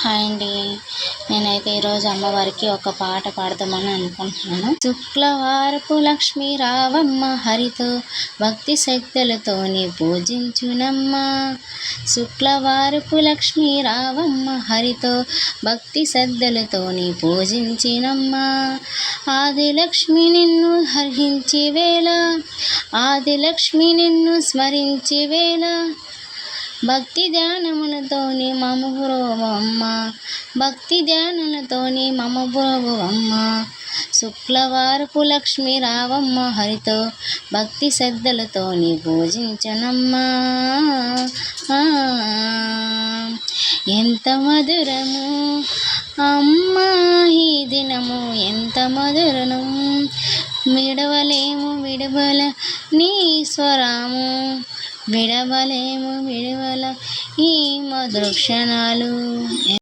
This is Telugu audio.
హాయ్ అండి. నేనైతే ఈరోజు అమ్మవారికి ఒక పాట పాడదామని అనుకుంటున్నాను. శుక్లవారపు లక్ష్మీ రావమ్మ హరితో భక్తి శక్తులతోని పూజించునమ్మ. శుక్లవారపు లక్ష్మీ రావమ్మ హరితో భక్తి శ్రద్ధలతోని పూజించినమ్మ. ఆదిలక్ష్మి నిన్ను హరించి వేళ, ఆదిలక్ష్మి నిన్ను స్మరించి వేళ, భక్తి ధ్యానములతోని మమ బ్రోవమ్మ, భక్తి ధ్యానులతోని మమ బ్రోవమ్మ. శుక్లవారపు లక్ష్మీ రావమ్మ హరితో భక్తి శ్రద్ధలతోని పూజించనమ్మా. ఎంత మధురము అమ్మా ఈ దినము, ఎంత మధురము, విడవలేము విడవల నీ స్వరము, విడవలేము విడవల ఈ మధుర క్షణాలు.